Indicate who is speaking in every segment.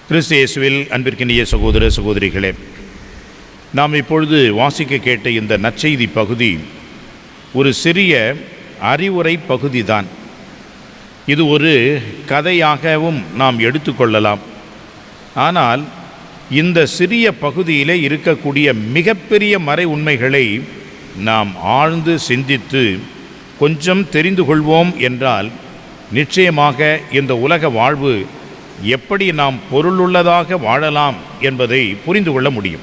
Speaker 1: கிறிஸ்து இயேசுவில் அன்பிற்கினிய சகோதர சகோதரிகளே, நாம் இப்பொழுது வாசிக்க கேட்ட இந்த நற்செய்தி பகுதி ஒரு சிறிய அறிவுரை பகுதிதான். இது ஒரு கதையாகவும் நாம் எடுத்துக்கொள்ளலாம். ஆனால் இந்த சிறிய பகுதியிலே இருக்கக்கூடிய மிகப்பெரிய மறை உண்மைகளை நாம் ஆழ்ந்து சிந்தித்து கொஞ்சம் தெரிந்து கொள்வோம் என்றால் நிச்சயமாக இந்த உலக வாழ்வு எப்படி நாம் பொருளுள்ளதாக வாழலாம் என்பதை புரிந்து கொள்ள முடியும்.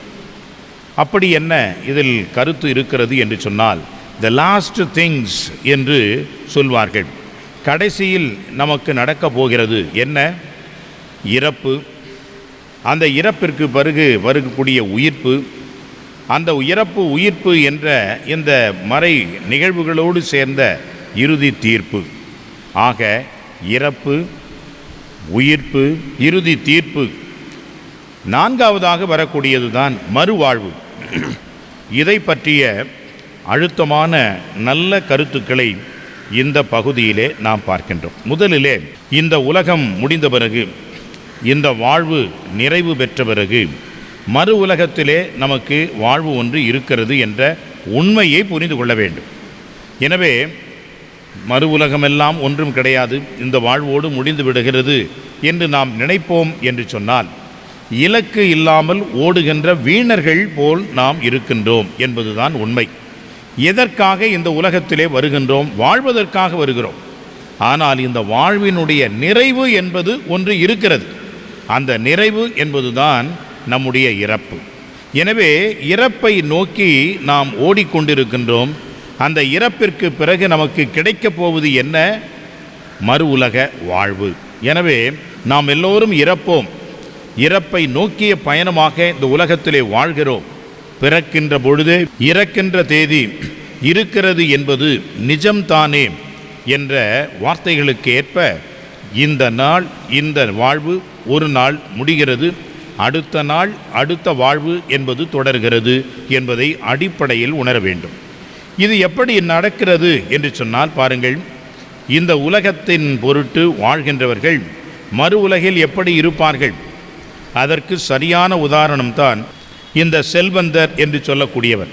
Speaker 1: அப்படி என்ன இதில் கருத்து இருக்கிறது என்று சொன்னால், த லாஸ்ட் திங்ஸ் என்று சொல்வார்கள். கடைசியில் நமக்கு நடக்கப் போகிறது என்ன? இறப்பு. அந்த இறப்பிற்கு பிறகு வருகக்கூடிய உயிர்ப்பு. அந்த இறப்பு உயிர்ப்பு என்ற இந்த மறை நிகழ்வுகளோடு சேர்ந்த இறுதி தீர்ப்பு. ஆக இறப்பு, உயிர்ப்பு, இறுதி தீர்ப்பு. நான்காவதாக வரக்கூடியது தான் மறுவாழ்வு. இதை பற்றிய அழுத்தமான நல்ல கருத்துக்களை இந்த பகுதியிலே நாம் பார்க்கின்றோம். முதலிலே இந்த உலகம் முடிந்த பிறகு, இந்த வாழ்வு நிறைவு பெற்ற பிறகு மறு உலகத்திலே நமக்கு வாழ்வு ஒன்று இருக்கிறது என்ற உண்மையை புரிந்து கொள்ள வேண்டும். எனவே மறு உலகமெல்லாம் ஒன்றும் கிடையாது, இந்த வாழ்வோடு முடிந்து விடுகிறது என்று நாம் நினைப்போம் என்று சொன்னால் இலக்கு இல்லாமல் ஓடுகின்ற வீணர்கள் போல் நாம் இருக்கின்றோம் என்பதுதான் உண்மை. எதற்காக இந்த உலகத்திலே வருகின்றோம்? வாழ்வதற்காக வருகிறோம். ஆனால் இந்த வாழ்வினுடைய நிறைவு என்பது ஒன்று இருக்கிறது. அந்த நிறைவு என்பதுதான் நம்முடைய இறப்பு. எனவே இறப்பை நோக்கி நாம் ஓடிக்கொண்டிருக்கின்றோம். அந்த இறப்பிற்கு பிறகு நமக்கு கிடைக்கப் போவது என்ன? மறு உலக வாழ்வு. எனவே நாம் எல்லோரும் இறப்போம். இறப்பை நோக்கிய பயணமாக இந்த உலகத்திலே வாழ்கிறோம். பிறக்கின்ற பொழுதே இறக்கின்ற தேதி இருக்கிறது என்பது நிஜம்தானே என்ற வார்த்தைகளுக்கு ஏற்ப இந்த நாள், இந்த வாழ்வு ஒரு நாள் முடிகிறது, அடுத்த நாள் அடுத்த வாழ்வு என்பது தொடர்கிறது என்பதை அடிப்படையில் உணர வேண்டும். இது எப்படி நடக்கிறது என்று சொன்னால் பாருங்கள், இந்த உலகத்தின் பொருட்டு வாழ்கின்றவர்கள் மறு உலகில் எப்படி இருப்பார்கள்? அதற்கு சரியான உதாரணம்தான் இந்த செல்வந்தர் என்று சொல்லக்கூடியவர்.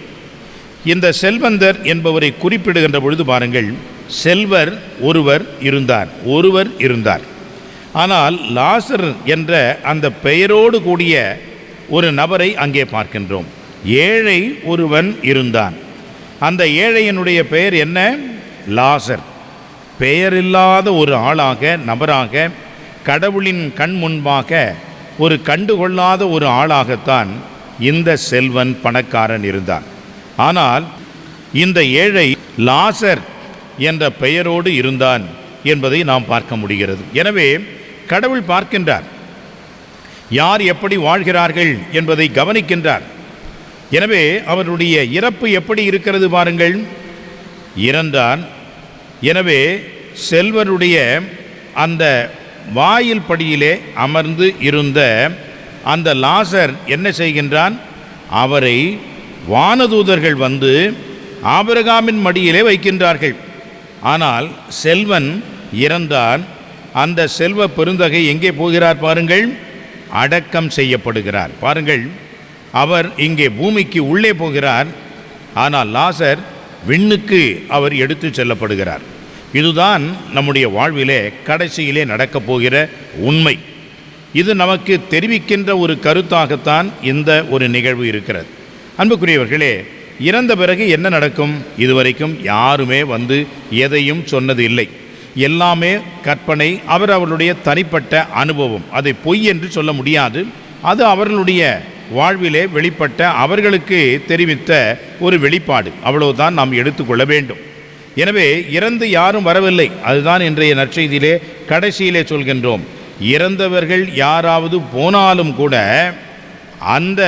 Speaker 1: இந்த செல்வந்தர் என்பவரை குறிப்பிடுகின்ற பொழுது பாருங்கள், செல்வர் ஒருவர் இருந்தார். ஆனால் லாசர் என்ற அந்த பெயரோடு கூடிய ஒரு நபரை அங்கே பார்க்கின்றோம். ஏழை ஒருவன் இருந்தான். அந்த ஏழையனுடைய பெயர் என்ன? லாசர். பெயரில்லாத ஒரு ஆளாக, நபராக, கடவுளின் கண் முன்பாக ஒரு கண்டுகொள்ளாத ஒரு ஆளாகத்தான் இந்த செல்வன் பணக்காரன் இருந்தான். ஆனால் இந்த ஏழை லாசர் என்ற பெயரோடு இருந்தான் என்பதை நாம் பார்க்க முடிகிறது. எனவே கடவுள் பார்க்கின்றார், யார் எப்படி வாழ்கிறார்கள் என்பதை கவனிக்கின்றார். எனவே அவருடைய இறப்பு எப்படி இருக்கிறது பாருங்கள், இறந்தான். எனவே செல்வருடைய அந்த வாயில் படியிலே அமர்ந்து இருந்த அந்த லாசர் என்ன செய்கின்றான்? அவரை வானதூதர்கள் வந்து ஆபிரகாமின் மடியிலே வைக்கின்றார்கள். ஆனால் செல்வன் இறந்தான். அந்த செல்வ பெருந்தகை எங்கே போகிறார் பாருங்கள்? அடக்கம் செய்யப்படுகிறார். பாருங்கள், அவர் இங்கே பூமிக்கு உள்ளே போகிறார். ஆனால் லாசர் விண்ணுக்கு அவர் எடுத்து செல்லப்படுகிறார். இதுதான் நம்முடைய வாழ்விலே கடைசியிலே நடக்கப் போகிற உண்மை. இது நமக்கு தெரிவிக்கின்ற ஒரு கருத்தாகத்தான் இந்த ஒரு நிகழ்வு இருக்கிறது. அன்புக்குரியவர்களே, இறந்த பிறகு என்ன நடக்கும்? இதுவரைக்கும் யாருமே வந்து எதையும் சொன்னது இல்லை. எல்லாமே கற்பனை, அவர்களுடைய தனிப்பட்ட அனுபவம். அதை பொய் என்று சொல்ல முடியாது. அது அவர்களுடைய வாழ்விலே வெளிப்பட்ட, அவர்களுக்கு தெரிவித்த ஒரு வெளிப்பாடு. அவ்வளவுதான் நாம் எடுத்துக்கொள்ள வேண்டும். எனவே இறந்து யாரும் வரவில்லை. அதுதான் இன்றைய நற்செய்தியிலே கடைசியிலே சொல்கின்றோம். இறந்தவர்கள் யாராவது போனாலும் கூட அந்த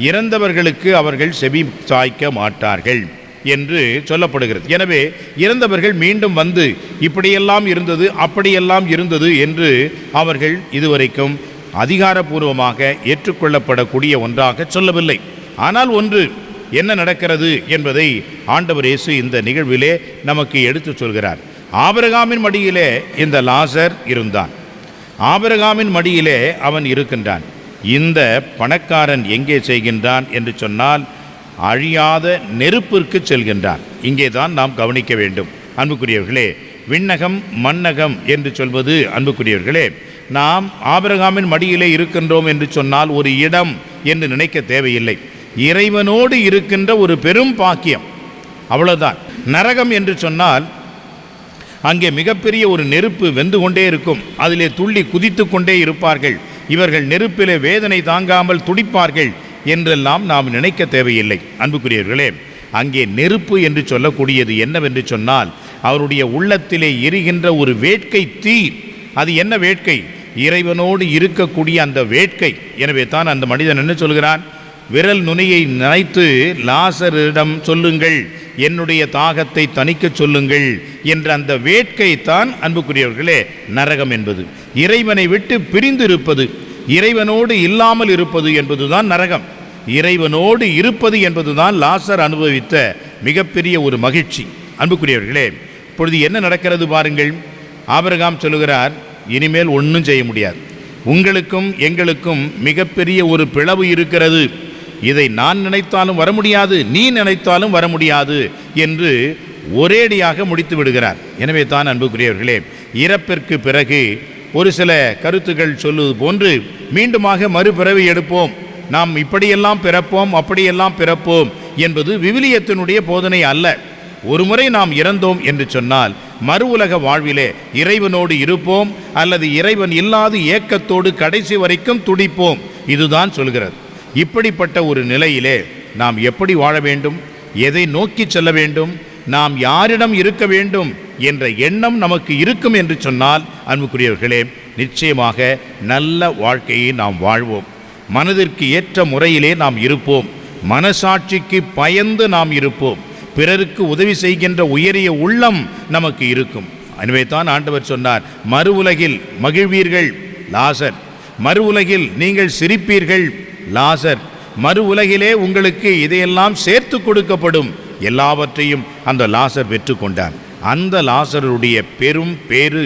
Speaker 1: இறந்தவர்களுக்கு அவர்கள் செவி சாய்க்க மாட்டார்கள் என்று சொல்லப்படுகிறது. எனவே இறந்தவர்கள் மீண்டும் வந்து இப்படியெல்லாம் இருந்தது, அப்படியெல்லாம் இருந்தது என்று அவர்கள் இதுவரைக்கும் அதிகாரபூர்வமாக ஏற்றுக்கொள்ளப்படக்கூடிய ஒன்றாக சொல்லவில்லை. ஆனால் ஒன்று என்ன நடக்கிறது என்பதை ஆண்டவர் இயேசு இந்த நிகழ்விலே நமக்கு எடுத்து சொல்கிறார். ஆபிரகாமின் மடியிலே இந்த லாசர் இருந்தான். ஆபிரகாமின் மடியிலே அவன் இருக்கின்றான். இந்த பணக்காரன் எங்கே செய்கின்றான் என்று சொன்னால் அழியாத நெருப்பிற்கு செல்கின்றான். இங்கே தான் நாம் கவனிக்க வேண்டும். அன்புக்குரியவர்களே, விண்ணகம் மண்ணகம் என்று சொல்வது, அன்புக்குரியவர்களே, நாம் ஆபிரகாமின் மடியிலே இருக்கின்றோம் என்று சொன்னால் ஒரு இடம் என்று நினைக்க தேவையில்லை. இறைவனோடு இருக்கின்ற ஒரு பெரும் பாக்கியம், அவ்வளவுதான். நரகம் என்று சொன்னால் அங்கே மிகப்பெரிய ஒரு நெருப்பு வெந்து கொண்டே இருக்கும், அதிலே துள்ளி குதித்து கொண்டே இருப்பார்கள், இவர்கள் நெருப்பிலே வேதனை தாங்காமல் துடிப்பார்கள் என்றெல்லாம் நாம் நினைக்க தேவையில்லை. அன்புக்குரியவர்களே, அங்கே நெருப்பு என்று சொல்லக்கூடியது என்னவென்று சொன்னால் அவருடைய உள்ளத்திலே எரிகின்ற ஒரு வேட்கை தீ. அது என்ன வேட்கை? இறைவனோடு இருக்கக்கூடிய அந்த வேட்கை. எனவே தான் அந்த மனிதன் என்ன சொல்கிறான்? விரல் நுனியை நனைத்து லாசரிடம் சொல்லுங்கள், என்னுடைய தாகத்தை தணிக்க சொல்லுங்கள் என்ற அந்த வேட்கை தான், அன்புக்குரியவர்களே, நரகம் என்பது. இறைவனை விட்டு பிரிந்து இருப்பது, இறைவனோடு இல்லாமல் இருப்பது என்பதுதான் நரகம். இறைவனோடு இருப்பது என்பதுதான் லாசர் அனுபவித்த மிகப்பெரிய ஒரு மகிழ்ச்சி. அன்புக்குரியவர்களே, இப்பொழுது என்ன நடக்கிறது பாருங்கள். ஆபிரகாம் சொல்லுகிறார், இனிமேல் ஒன்றும் செய்ய முடியாது, உங்களுக்கும் எங்களுக்கும் மிகப்பெரிய ஒரு பிளவு இருக்கிறது, இதை நான் நினைத்தாலும் வர முடியாது, நீ நினைத்தாலும் வர முடியாது என்று ஒரேடியாக முடித்து விடுகிறார். எனவே தான் அன்புக்குரியவர்களே, இறப்பிற்கு பிறகு ஒரு சில கருத்துக்கள் சொல்லுவது போன்று மீண்டுமாக மறுபிறவி எடுப்போம், நாம் இப்படியெல்லாம் பிறப்போம் அப்படியெல்லாம் பிறப்போம் என்பது விவிலியத்தினுடைய போதனை அல்ல. ஒருமுறை நாம் இறந்தோம் என்று சொன்னால் மறு உலக வாழ்விலே இறைவனோடு இருப்போம், அல்லது இறைவன் இல்லாத ஏக்கத்தோடு கடைசி வரைக்கும் துடிப்போம், இதுதான் சொல்கிறது. இப்படிப்பட்ட ஒரு நிலையிலே நாம் எப்படி வாழ வேண்டும், எதை நோக்கி செல்ல வேண்டும், நாம் யாரிடம் இருக்க வேண்டும் என்ற எண்ணம் நமக்கு இருக்கும் என்று சொன்னால், அன்புக்குரியவர்களே, நிச்சயமாக நல்ல வாழ்க்கையை நாம் வாழ்வோம். மனதிற்கு ஏற்ற முறையிலே நாம் இருப்போம், மனசாட்சிக்கு பயந்து நாம் இருப்போம், பிறருக்கு உதவி செய்கின்ற உயரிய உள்ளம் நமக்கு இருக்கும். எனவே தான் ஆண்டவர் சொன்னார், மறு உலகில் மகிழ்வீர்கள் லாசர், மறு உலகில் நீங்கள் சிரிப்பீர்கள் லாசர், மறு உலகிலே உங்களுக்கு இதையெல்லாம் சேர்த்து கொடுக்கப்படும். எல்லாவற்றையும் அந்த லாசர் பெற்றுக்கொண்டான். அந்த லாசருடைய பெரும் பேறு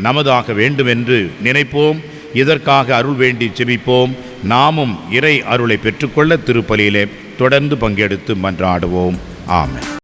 Speaker 1: நமதாக வேண்டும் என்று நினைப்போம். இதற்காக அருள் வேண்டி செபிப்போம். நாமும் இறை அருளை பெற்றுக்கொள்ள திருப்பலியிலே தொடர்ந்து பங்கெடுத்து மன்றாடுவோம். ஆமென்.